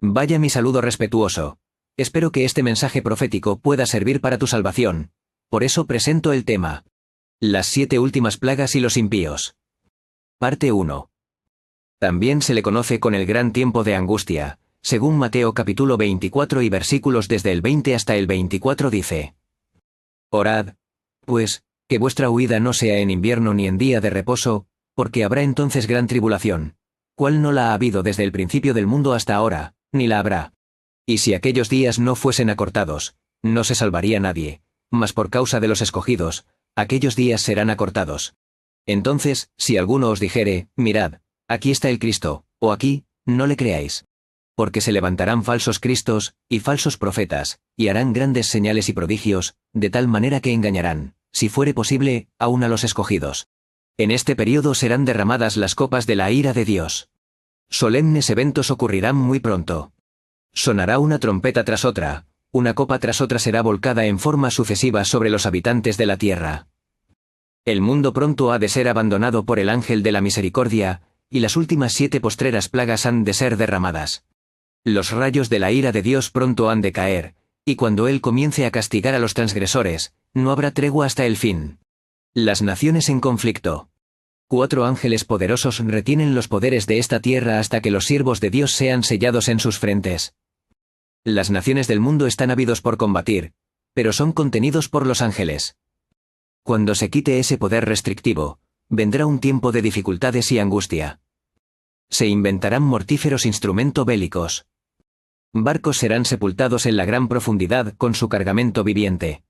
Vaya mi saludo respetuoso. Espero que este mensaje profético pueda servir para tu salvación. Por eso presento el tema. Las 7 últimas plagas y los impíos. Parte 1. También se le conoce con el gran tiempo de angustia, según Mateo capítulo 24 y versículos desde el 20 hasta el 24 dice: Orad, pues, que vuestra huida no sea en invierno ni en día de reposo, porque habrá entonces gran tribulación, cual no la ha habido desde el principio del mundo hasta ahora, ni la habrá. Y si aquellos días no fuesen acortados, no se salvaría nadie, mas por causa de los escogidos, aquellos días serán acortados. Entonces, si alguno os dijere, mirad, aquí está el Cristo, o aquí, no le creáis. Porque se levantarán falsos cristos, y falsos profetas, y harán grandes señales y prodigios, de tal manera que engañarán, si fuere posible, aun a los escogidos. En este período serán derramadas las copas de la ira de Dios. Solemnes eventos ocurrirán muy pronto. Sonará una trompeta tras otra, una copa tras otra será volcada en forma sucesiva sobre los habitantes de la tierra. El mundo pronto ha de ser abandonado por el ángel de la misericordia, y las últimas 7 postreras plagas han de ser derramadas. Los rayos de la ira de Dios pronto han de caer, y cuando Él comience a castigar a los transgresores, no habrá tregua hasta el fin. Las naciones en conflicto. 4 ángeles poderosos retienen los poderes de esta tierra hasta que los siervos de Dios sean sellados en sus frentes. Las naciones del mundo están ávidos por combatir, pero son contenidos por los ángeles. Cuando se quite ese poder restrictivo, vendrá un tiempo de dificultades y angustia. Se inventarán mortíferos instrumentos bélicos. Barcos serán sepultados en la gran profundidad con su cargamento viviente.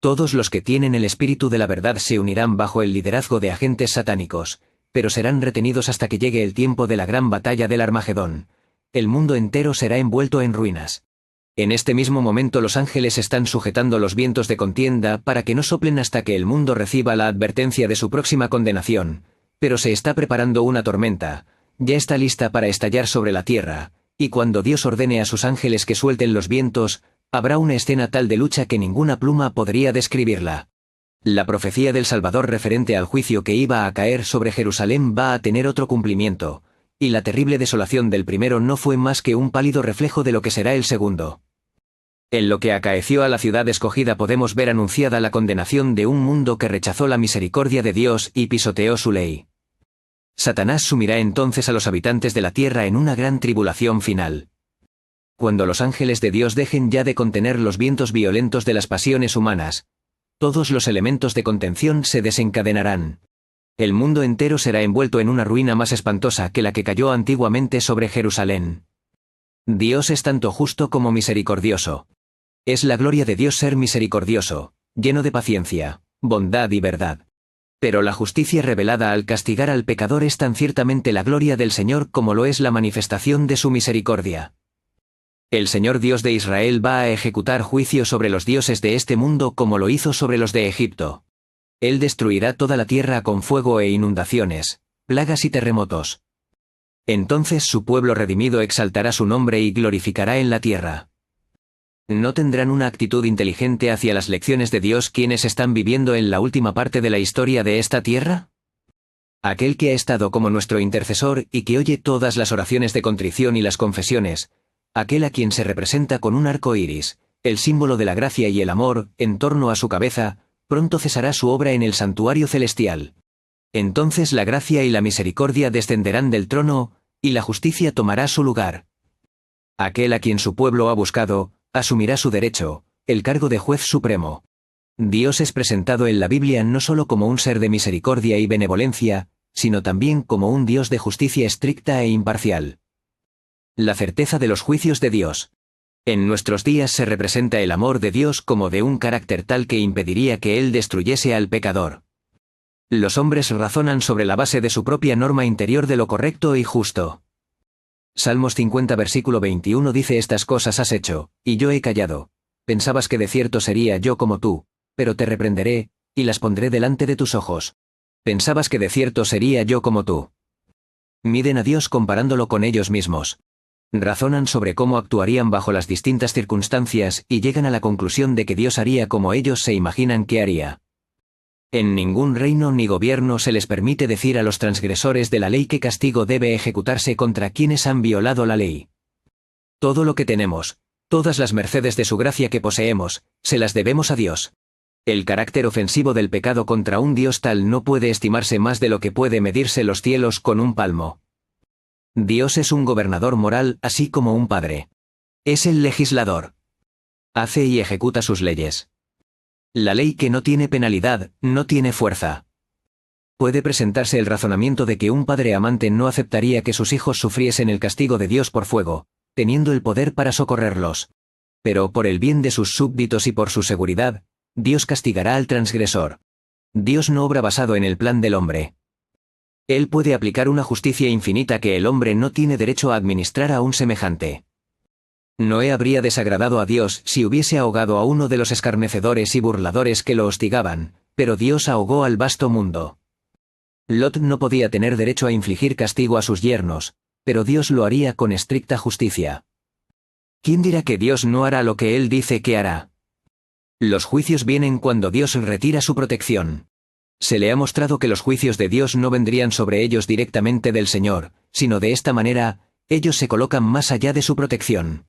Todos los que tienen el espíritu de la verdad se unirán bajo el liderazgo de agentes satánicos, pero serán retenidos hasta que llegue el tiempo de la gran batalla del Armagedón. El mundo entero será envuelto en ruinas. En este mismo momento los ángeles están sujetando los vientos de contienda para que no soplen hasta que el mundo reciba la advertencia de su próxima condenación, pero se está preparando una tormenta, ya está lista para estallar sobre la tierra, y cuando Dios ordene a sus ángeles que suelten los vientos, habrá una escena tal de lucha que ninguna pluma podría describirla. La profecía del Salvador referente al juicio que iba a caer sobre Jerusalén va a tener otro cumplimiento, y la terrible desolación del primero no fue más que un pálido reflejo de lo que será el segundo. En lo que acaeció a la ciudad escogida podemos ver anunciada la condenación de un mundo que rechazó la misericordia de Dios y pisoteó su ley. Satanás sumirá entonces a los habitantes de la tierra en una gran tribulación final. Cuando los ángeles de Dios dejen ya de contener los vientos violentos de las pasiones humanas, todos los elementos de contención se desencadenarán. El mundo entero será envuelto en una ruina más espantosa que la que cayó antiguamente sobre Jerusalén. Dios es tanto justo como misericordioso. Es la gloria de Dios ser misericordioso, lleno de paciencia, bondad y verdad. Pero la justicia revelada al castigar al pecador es tan ciertamente la gloria del Señor como lo es la manifestación de su misericordia. El Señor Dios de Israel va a ejecutar juicio sobre los dioses de este mundo como lo hizo sobre los de Egipto. Él destruirá toda la tierra con fuego e inundaciones, plagas y terremotos. Entonces su pueblo redimido exaltará su nombre y glorificará en la tierra. ¿No tendrán una actitud inteligente hacia las lecciones de Dios quienes están viviendo en la última parte de la historia de esta tierra? Aquel que ha estado como nuestro intercesor y que oye todas las oraciones de contrición y las confesiones, aquel a quien se representa con un arco iris, el símbolo de la gracia y el amor, en torno a su cabeza, pronto cesará su obra en el santuario celestial. Entonces la gracia y la misericordia descenderán del trono, y la justicia tomará su lugar. Aquel a quien su pueblo ha buscado, asumirá su derecho, el cargo de juez supremo. Dios es presentado en la Biblia no solo como un ser de misericordia y benevolencia, sino también como un Dios de justicia estricta e imparcial. La certeza de los juicios de Dios. En nuestros días se representa el amor de Dios como de un carácter tal que impediría que Él destruyese al pecador. Los hombres razonan sobre la base de su propia norma interior de lo correcto y justo. Salmos 50 versículo 21 dice: estas cosas has hecho, y yo he callado. Pensabas que de cierto sería yo como tú, pero te reprenderé, y las pondré delante de tus ojos. Pensabas que de cierto sería yo como tú. Miden a Dios comparándolo con ellos mismos. Razonan sobre cómo actuarían bajo las distintas circunstancias y llegan a la conclusión de que Dios haría como ellos se imaginan que haría. En ningún reino ni gobierno se les permite decir a los transgresores de la ley qué castigo debe ejecutarse contra quienes han violado la ley. Todo lo que tenemos, todas las mercedes de su gracia que poseemos, se las debemos a Dios. El carácter ofensivo del pecado contra un Dios tal no puede estimarse más de lo que puede medirse los cielos con un palmo. Dios es un gobernador moral así como un padre. Es el legislador. Hace y ejecuta sus leyes. La ley que no tiene penalidad, no tiene fuerza. Puede presentarse el razonamiento de que un padre amante no aceptaría que sus hijos sufriesen el castigo de Dios por fuego, teniendo el poder para socorrerlos. Pero por el bien de sus súbditos y por su seguridad, Dios castigará al transgresor. Dios no obra basado en el plan del hombre. Él puede aplicar una justicia infinita que el hombre no tiene derecho a administrar a un semejante. Noé habría desagradado a Dios si hubiese ahogado a uno de los escarnecedores y burladores que lo hostigaban, pero Dios ahogó al vasto mundo. Lot no podía tener derecho a infligir castigo a sus yernos, pero Dios lo haría con estricta justicia. ¿Quién dirá que Dios no hará lo que Él dice que hará? Los juicios vienen cuando Dios retira su protección. Se le ha mostrado que los juicios de Dios no vendrían sobre ellos directamente del Señor, sino de esta manera, ellos se colocan más allá de su protección.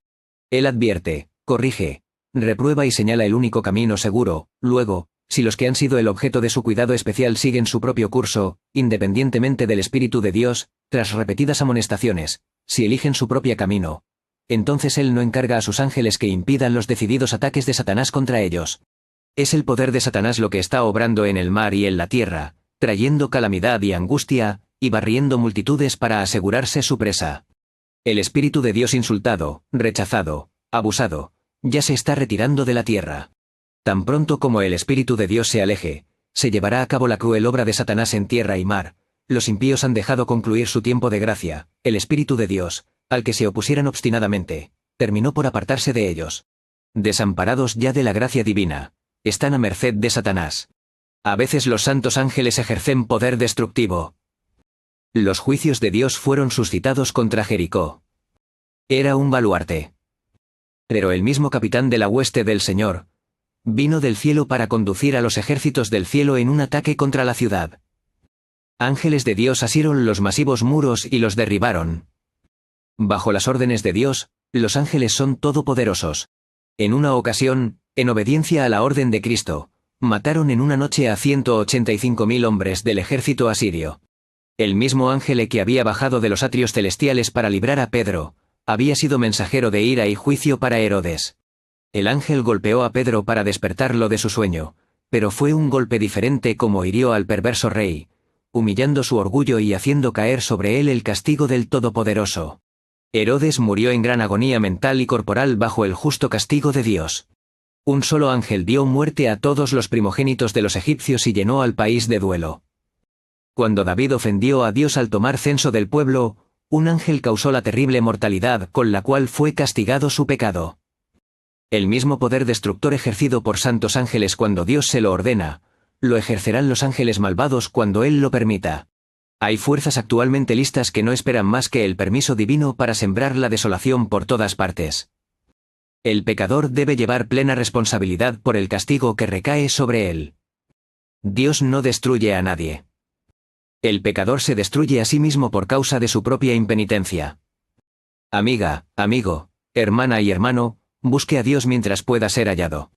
Él advierte, corrige, reprueba y señala el único camino seguro. Luego, si los que han sido el objeto de su cuidado especial siguen su propio curso, independientemente del Espíritu de Dios, tras repetidas amonestaciones, si eligen su propio camino, entonces Él no encarga a sus ángeles que impidan los decididos ataques de Satanás contra ellos. Es el poder de Satanás lo que está obrando en el mar y en la tierra, trayendo calamidad y angustia, y barriendo multitudes para asegurarse su presa. El Espíritu de Dios insultado, rechazado, abusado, ya se está retirando de la tierra. Tan pronto como el Espíritu de Dios se aleje, se llevará a cabo la cruel obra de Satanás en tierra y mar. Los impíos han dejado concluir su tiempo de gracia. El Espíritu de Dios, al que se opusieran obstinadamente, terminó por apartarse de ellos. Desamparados ya de la gracia divina, están a merced de Satanás. A veces los santos ángeles ejercen poder destructivo. Los juicios de Dios fueron suscitados contra Jericó. Era un baluarte. Pero el mismo capitán de la hueste del Señor vino del cielo para conducir a los ejércitos del cielo en un ataque contra la ciudad. Ángeles de Dios asieron los masivos muros y los derribaron. Bajo las órdenes de Dios, los ángeles son todopoderosos. En una ocasión, en obediencia a la orden de Cristo, mataron en una noche a 185.000 hombres del ejército asirio. El mismo ángel que había bajado de los atrios celestiales para librar a Pedro, había sido mensajero de ira y juicio para Herodes. El ángel golpeó a Pedro para despertarlo de su sueño, pero fue un golpe diferente como hirió al perverso rey, humillando su orgullo y haciendo caer sobre él el castigo del Todopoderoso. Herodes murió en gran agonía mental y corporal bajo el justo castigo de Dios. Un solo ángel dio muerte a todos los primogénitos de los egipcios y llenó al país de duelo. Cuando David ofendió a Dios al tomar censo del pueblo, un ángel causó la terrible mortalidad con la cual fue castigado su pecado. El mismo poder destructor ejercido por santos ángeles cuando Dios se lo ordena, lo ejercerán los ángeles malvados cuando Él lo permita. Hay fuerzas actualmente listas que no esperan más que el permiso divino para sembrar la desolación por todas partes. El pecador debe llevar plena responsabilidad por el castigo que recae sobre él. Dios no destruye a nadie. El pecador se destruye a sí mismo por causa de su propia impenitencia. Amiga, amigo, hermana y hermano, busque a Dios mientras pueda ser hallado.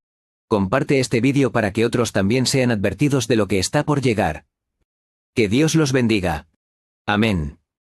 Comparte este vídeo para que otros también sean advertidos de lo que está por llegar. Que Dios los bendiga. Amén.